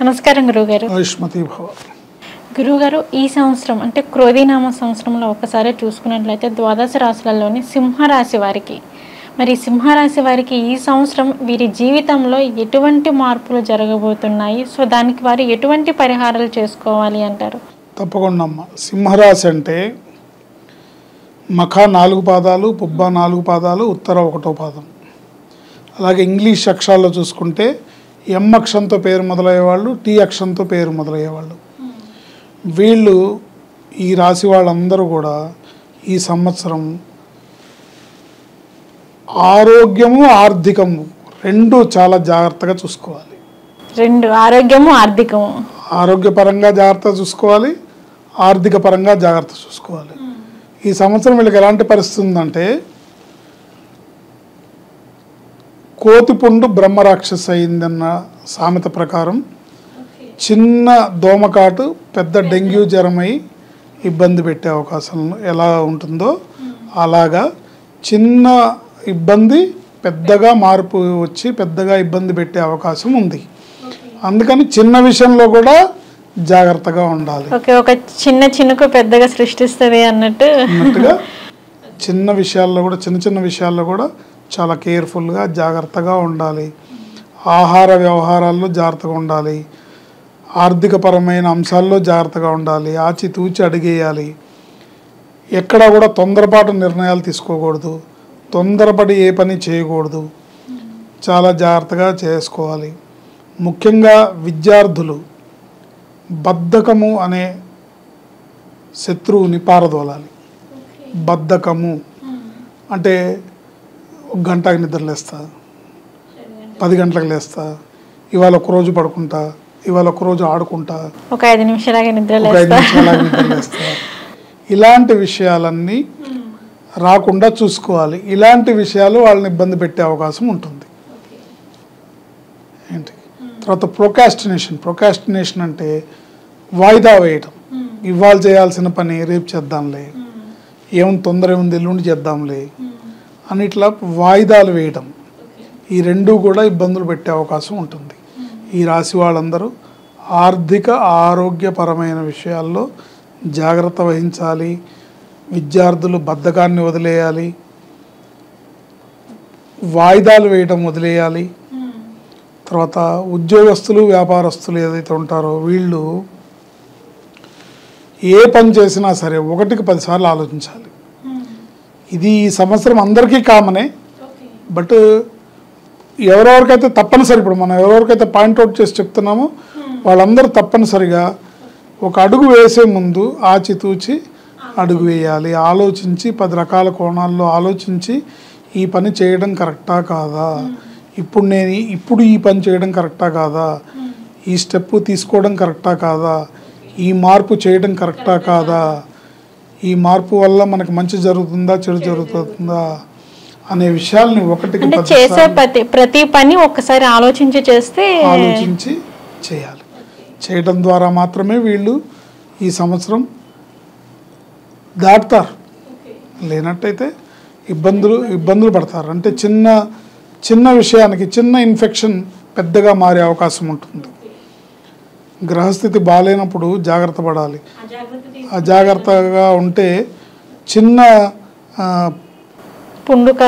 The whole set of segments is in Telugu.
నమస్కారం గురుగారు. ఆయుష్మతి భవ. గురుగారు, ఈ సంవత్సరం అంటే క్రోధీనామ సంవత్సరంలో ఒకసారి చూసుకున్నట్లయితే ద్వాదశ రాశులలోని సింహరాశి వారికి, మరి సింహరాశి వారికి ఈ సంవత్సరం వీరి జీవితంలో ఎటువంటి మార్పులు జరగబోతున్నాయి? సో దానికి వారు ఎటువంటి పరిహారాలు చేసుకోవాలి అంటారు? తప్పకుండా అమ్మ. సింహరాశి అంటే మఖ 4 పాదాలు, పుబ్బ 4 పాదాలు, ఉత్తర 1వ పాదం. అలాగే ఇంగ్లీష్ అక్షరాల్లో చూసుకుంటే ఎం అక్షరంతో పేరు మొదలయ్యేవాళ్ళు, టీ అక్షరంతో పేరు మొదలయ్యేవాళ్ళు. వీళ్ళు ఈ రాశి వాళ్ళందరూ కూడా ఈ సంవత్సరం ఆరోగ్యము ఆర్థికము రెండు చాలా జాగ్రత్తగా చూసుకోవాలి. రెండు, ఆరోగ్యము ఆర్థికము. ఆరోగ్యపరంగా జాగ్రత్త చూసుకోవాలి, ఆర్థిక పరంగా జాగ్రత్త చూసుకోవాలి. ఈ సంవత్సరం వీళ్ళకి ఎలాంటి పరిస్థితి ఉందంటే, కోతిపుండు బ్రహ్మరాక్షస అయిందన్న సామెత ప్రకారం చిన్న దోమకాటు పెద్ద డెంగ్యూ జ్వరమై ఇబ్బంది పెట్టే అవకాశం ఎలా ఉంటుందో అలాగా చిన్న ఇబ్బంది పెద్దగా మార్పు వచ్చి పెద్దగా ఇబ్బంది పెట్టే అవకాశం ఉంది. అందుకని చిన్న విషయంలో కూడా జాగ్రత్తగా ఉండాలి. ఒక చిన్న చినుకు పెద్దగా సృష్టిస్తుంది అన్నట్టుగా చిన్న విషయాల్లో కూడా చిన్న విషయాల్లో కూడా చాలా కేర్ఫుల్గా జాగ్రత్తగా ఉండాలి. ఆహార వ్యవహారాల్లో జాగ్రత్తగా ఉండాలి, ఆర్థికపరమైన అంశాల్లో జాగ్రత్తగా ఉండాలి, ఆచితూచి అడిగేయాలి. ఎక్కడా కూడా తొందరపాటు నిర్ణయాలు తీసుకోకూడదు, తొందరపడి ఏ పని చేయకూడదు, చాలా జాగ్రత్తగా చేసుకోవాలి. ముఖ్యంగా విద్యార్థులు బద్ధకము అనే శత్రువుని పారదోలాలి. బద్ధకము అంటే 1 గంటకి నిద్రలేస్తా, 10 గంటలకు లేస్తా, ఇవాళ ఒకరోజు పడుకుంటా, ఇవాళ ఒకరోజు ఆడుకుంటా, ఒక 5 నిమిషాలకి నిద్రలేస్తా, ఇలాంటి విషయాలన్నీ రాకుండా చూసుకోవాలి. ఇలాంటి విషయాలు వాళ్ళని ఇబ్బంది పెట్టే అవకాశం ఉంటుంది. ఏంటి తర్వాత ప్రొకాస్టినేషన్ అంటే వాయిదా వేయటం. ఇవాళ చేయాల్సిన పని రేపు చేద్దాంలే, ఏముంది తొందర ఏముంది ఎల్లుండి చేద్దాంలే అని ఇట్లా వాయిదాలు వేయటం. ఈ రెండూ కూడా ఇబ్బందులు పెట్టే అవకాశం ఉంటుంది. ఈ రాశి వాళ్ళందరూ ఆర్థిక ఆరోగ్యపరమైన విషయాల్లో జాగ్రత్త వహించాలి. విద్యార్థులు బద్ధకాన్ని వదిలేయాలి, వాయిదాలు వేయటం వదిలేయాలి. తర్వాత ఉద్యోగస్తులు వ్యాపారస్తులు ఏదైతే ఉంటారో వీళ్ళు ఏ పని చేసినా సరే 1కి 10 సార్లు ఆలోచించాలి. ఇది ఈ సంవత్సరం అందరికీ కామనే, బట్ ఎవరెవరికైతే తప్పనిసరి, ఇప్పుడు మనం ఎవరెవరికైతే పాయింట్అవుట్ చేసి చెప్తున్నామో వాళ్ళందరూ తప్పనిసరిగా ఒక అడుగు వేసే ముందు ఆచితూచి అడుగు వేయాలి. ఆలోచించి 10 రకాల కోణాల్లో ఆలోచించి ఈ పని చేయడం కరెక్టా కాదా, ఇప్పుడు ఈ పని చేయడం కరెక్టా కాదా, ఈ స్టెప్ తీసుకోవడం కరెక్టా కాదా, ఈ మార్పు చేయడం కరెక్టా కాదా, ఈ మార్పు వల్ల మనకు మంచి జరుగుతుందా చెడు జరుగుతుందా అనే విషయాల్ని 1కి 10 చేసే ప్రతి పని ఒక్కసారి ఆలోచించి చేయాలి. చేయడం ద్వారా మాత్రమే వీళ్ళు ఈ సంవత్సరం దాటుతారు. లేనట్టయితే ఇబ్బందులు పడతారు. అంటే చిన్న విషయానికి చిన్న ఇన్ఫెక్షన్ పెద్దగా మారే అవకాశం ఉంటుంది. గ్రహస్థితి బాగాలేనప్పుడు జాగ్రత్త పడాలి. అజాగ్రత్తగా ఉంటే చిన్న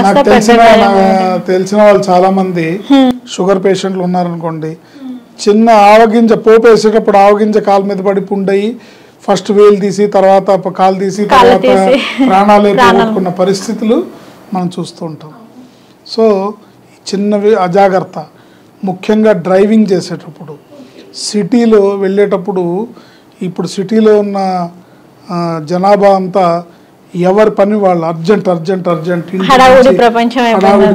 నాకు తెలిసిన వాళ్ళు చాలామంది షుగర్ పేషెంట్లు ఉన్నారనుకోండి, చిన్న ఆవగింజ పోపు వేసేటప్పుడు ఆవగింజ కాలు మీద పడి పుండయి ఫస్ట్ వేలు తీసి తర్వాత కాలు తీసి తర్వాత ప్రాణాలే పోగొట్టుకున్న పరిస్థితులు మనం చూస్తూ ఉంటాం. సో చిన్నవి అజాగ్రత్త, ముఖ్యంగా డ్రైవింగ్ చేసేటప్పుడు, సిటీలో వెళ్ళేటప్పుడు. ఇప్పుడు సిటీలో ఉన్న జనాభా అంతా ఎవరి పని వాళ్ళు అర్జెంట్ హడావుడి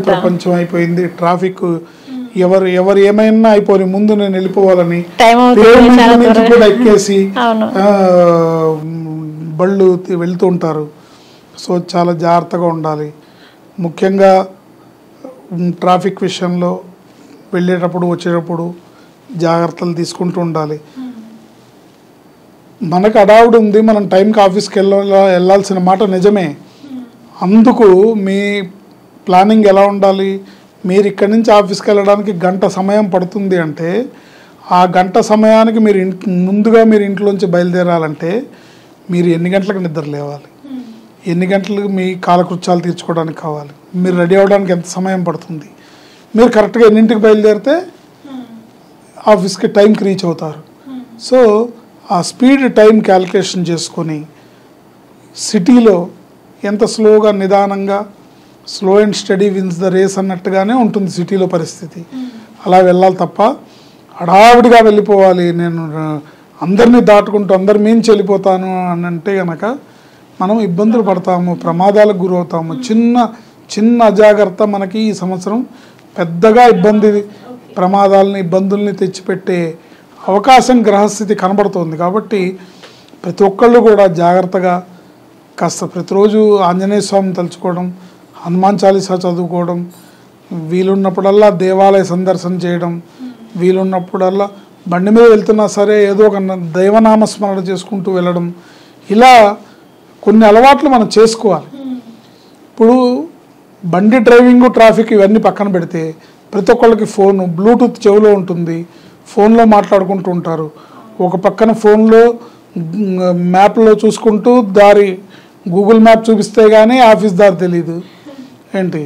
ప్రపంచం అయిపోయింది. ట్రాఫిక్ ఎవరు ఏమైనా అయిపోయి ముందు నేను వెళ్ళిపోవాలని కూడా ఎక్కేసి బళ్ళు వెళ్తూ ఉంటారు. సో చాలా జాగ్రత్తగా ఉండాలి. ముఖ్యంగా ట్రాఫిక్ విషయంలో వెళ్ళేటప్పుడు వచ్చేటప్పుడు జాగ్రత్తలు తీసుకుంటూ ఉండాలి. మనకు హడావుడి ఉంది, మనం టైంకి ఆఫీస్కి వెళ్ళాల్సిన మాట నిజమే. అందుకు మీ ప్లానింగ్ ఎలా ఉండాలి? మీరు ఇక్కడి నుంచి ఆఫీస్కి వెళ్ళడానికి 1 గంట సమయం పడుతుంది అంటే ఆ గంట సమయానికి మీరు ముందుగా మీరు ఇంట్లోంచి బయలుదేరాలంటే మీరు ఎన్ని గంటలకు నిద్ర లేవాలి, ఎన్ని గంటలకు మీ కాలకృత్యాలు తీర్చుకోవడానికి కావాలి, మీరు రెడీ అవ్వడానికి ఎంత సమయం పడుతుంది, మీరు కరెక్ట్గా ఎన్నింటికి బయలుదేరితే ఆఫీస్కి టైంకి రీచ్ అవుతారు. సో ఆ స్పీడ్ టైం క్యాలిక్యులేషన్ చేసుకొని సిటీలో ఎంత స్లోగా నిదానంగా slow and steady wins the race అన్నట్టుగానే ఉంటుంది సిటీలో పరిస్థితి. అలా వెళ్ళాలి తప్ప హడావిడిగా వెళ్ళిపోవాలి, నేను అందరినీ దాటుకుంటూ అందరి మించి వెళ్ళిపోతాను అని అంటే కనుక మనం ఇబ్బందులు పడతాము, ప్రమాదాలకు గురవుతాము. చిన్న అజాగ్రత్త మనకి ఈ సంవత్సరం పెద్దగా ప్రమాదాలని ఇబ్బందుల్ని తెచ్చిపెట్టే అవకాశం గ్రహస్థితి కనబడుతుంది. కాబట్టి ప్రతి ఒక్కళ్ళు కూడా జాగ్రత్తగా కాస్త ప్రతిరోజు ఆంజనేయ స్వామిని తలుచుకోవడం, హనుమాన్ చాలీసా చదువుకోవడం, వీలున్నప్పుడల్లా దేవాలయ సందర్శన చేయడం, వీలున్నప్పుడల్లా బండి మీద వెళ్తున్నా సరే ఏదో ఒక దైవనామస్మరణ చేసుకుంటూ వెళ్ళడం, ఇలా కొన్ని అలవాట్లు మనం చేసుకోవాలి. ఇప్పుడు బండి డ్రైవింగ్, ట్రాఫిక్ ఇవన్నీ పక్కన పెడితే ప్రతి ఒక్కళ్ళకి ఫోను బ్లూటూత్ చెవిలో ఉంటుంది, ఫోన్లో మాట్లాడుకుంటూ ఉంటారు. ఒక పక్కన ఫోన్లో మ్యాప్లో చూసుకుంటూ దారి గూగుల్ మ్యాప్ చూపిస్తే కానీ ఆఫీస్ దారి తెలీదు ఏంటి.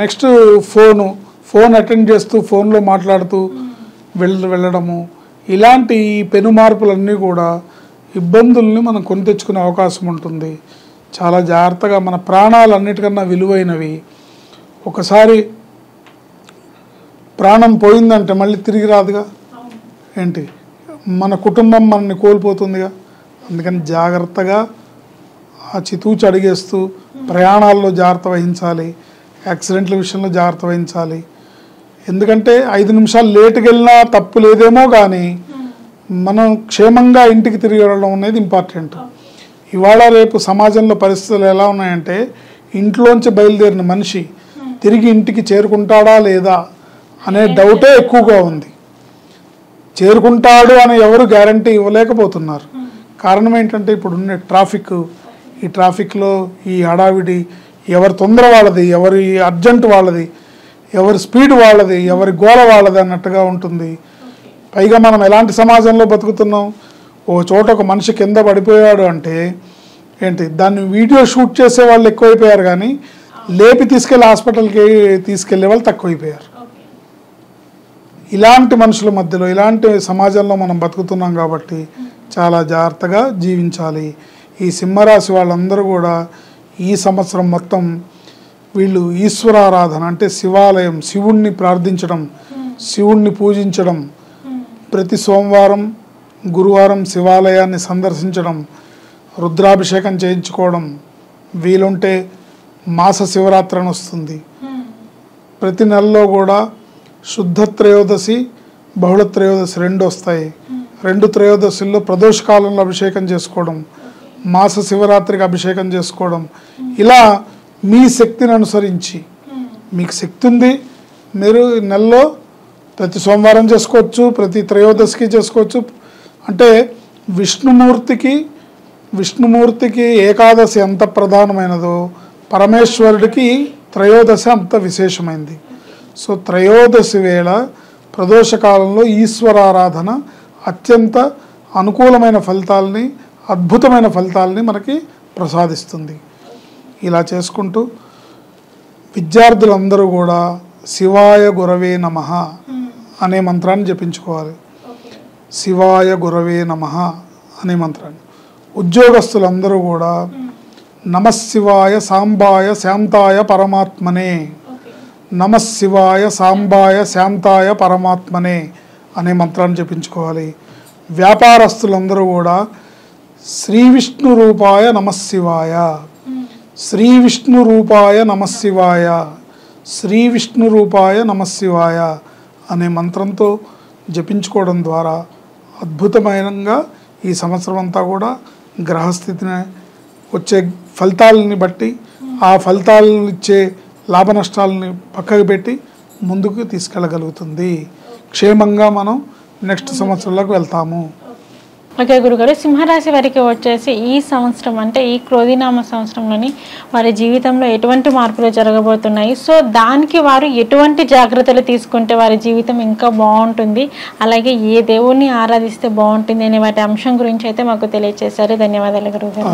నెక్స్ట్ ఫోన్ అటెండ్ చేస్తూ ఫోన్లో మాట్లాడుతూ వెళ్ళడము, ఇలాంటి పెను మార్పులన్నీ కూడా ఇబ్బందుల్ని మనం కొని తెచ్చుకునే అవకాశం ఉంటుంది. చాలా జాగ్రత్తగా మన ప్రాణాలు అన్నిటికన్నా విలువైనవి. ఒకసారి ప్రాణం పోయిందంటే మళ్ళీ తిరిగి రాదుగా ఏంటి, మన కుటుంబం మనల్ని కోల్పోతుందిగా. అందుకని జాగ్రత్తగా చితూచి అడిగేస్తూ ప్రయాణాల్లో జాగ్రత్త వహించాలి, యాక్సిడెంట్ల విషయంలో జాగ్రత్త వహించాలి. ఎందుకంటే 5 నిమిషాలు లేటుగా వెళ్ళినా తప్పు లేదేమో కానీ మనం క్షేమంగా ఇంటికి తిరిగి వెళ్ళడం అనేది ఇంపార్టెంట్. ఇవాళ రేపు సమాజంలో పరిస్థితులు ఎలా ఉన్నాయంటే ఇంట్లోంచి బయలుదేరిన మనిషి తిరిగి ఇంటికి చేరుకుంటాడా లేదా అనే డౌటే ఎక్కువగా ఉంది. చేరుకుంటాడు అని ఎవరు గ్యారంటీ ఇవ్వలేకపోతున్నారు. కారణం ఏంటంటే ఇప్పుడున్న ఈ ట్రాఫిక్లో ఈ హడావిడి, ఎవరి తొందర వాళ్ళది, ఎవరి అర్జెంట్ వాళ్ళది, ఎవరి స్పీడ్ వాళ్ళది, ఎవరి గోల వాళ్ళది అన్నట్టుగా ఉంటుంది. పైగా మనం ఎలాంటి సమాజంలో బతుకుతున్నాం, ఒక చోట ఒక మనిషి కింద పడిపోయాడు అంటే ఏంటి, దాన్ని వీడియో షూట్ చేసే వాళ్ళు ఎక్కువైపోయారు కానీ లేపి తీసుకెళ్ళి హాస్పిటల్కి తీసుకెళ్లే వాళ్ళు తక్కువైపోయారు. ఇలాంటి మనుషుల మధ్యలో ఇలాంటి సమాజంలో మనం బతుకుతున్నాం కాబట్టి చాలా జాగ్రత్తగా జీవించాలి. ఈ సింహరాశి వాళ్ళందరూ కూడా ఈ సంవత్సరం మొత్తం వీళ్ళు ఈశ్వరారాధన అంటే శివాలయం, శివుణ్ణి ప్రార్థించడం, శివుణ్ణి పూజించడం, ప్రతి సోమవారం గురువారం శివాలయాన్ని సందర్శించడం, రుద్రాభిషేకం చేయించుకోవడం, వీలుంటే మాస శివరాత్రి అని వస్తుంది, ప్రతి నెలలో కూడా శుద్ధ త్రయోదశి బహుళ త్రయోదశి 2 వస్తాయి. 2 త్రయోదశుల్లో ప్రదోష కాలంలో అభిషేకం చేసుకోవడం, మాస శివరాత్రికి అభిషేకం చేసుకోవడం, ఇలా మీ శక్తిని అనుసరించి, మీకు శక్తి ఉంది మీరు నెలలో ప్రతి సోమవారం చేసుకోవచ్చు, ప్రతి త్రయోదశికి చేసుకోవచ్చు. అంటే విష్ణుమూర్తికి ఏకాదశి ఎంత ప్రధానమైనదో పరమేశ్వరుడికి త్రయోదశి అంత విశేషమైంది. సో త్రయోదశి వేళ ప్రదోష కాలంలో ఈశ్వరారాధన అత్యంత అనుకూలమైన ఫలితాలని, అద్భుతమైన ఫలితాలని మనకి ప్రసాదిస్తుంది. ఇలా చేసుకుంటూ విద్యార్థులందరూ కూడా శివాయ గురవే నమః అనే మంత్రాన్ని జపించుకోవాలి. శివాయ గురవే నమః అనే మంత్రాన్ని. ఉద్యోగస్తులందరూ కూడా నమశివాయ సాంబాయ శాంతాయ పరమాత్మనే, నమశివాయ సాంబాయ శాంతాయ పరమాత్మనే అనే మంత్రాన్ని జపించుకోవాలి. వ్యాపారస్తులందరూ కూడా శ్రీ విష్ణు రూపాయ నమశివాయ, శ్రీ విష్ణు రూపాయ నమశివాయ, శ్రీ విష్ణు రూపాయ నమశివాయ అనే మంత్రంతో జపించుకోవడం ద్వారా అద్భుతమైనగా ఈ సంవత్సరం అంతా కూడా గ్రహస్థితిని వచ్చే ఫలితాలని బట్టి ఆ ఫలితాలు ఇచ్చే లాభ నష్టాలని పక్కకు పెట్టి ముందుకు తీసుకెళ్ళగలుగుతుంది. క్షేమంగా మనం నెక్స్ట్ సంవత్సరంలోకి వెళ్తాము. ఓకే గురుగారు, సింహరాశి వారికి వచ్చేసి ఈ సంవత్సరం అంటే ఈ క్రోధినామ సంవత్సరంలోని వారి జీవితంలో ఎటువంటి మార్పులు జరగబోతున్నాయి, సో దానికి వారు ఎటువంటి జాగ్రత్తలు తీసుకుంటే వారి జీవితం ఇంకా బాగుంటుంది, అలాగే ఏ దేవుణ్ణి ఆరాధిస్తే బాగుంటుంది అనే వాటి అంశం గురించి అయితే మాకు తెలియజేశారు. ధన్యవాదాలు గురుగారు.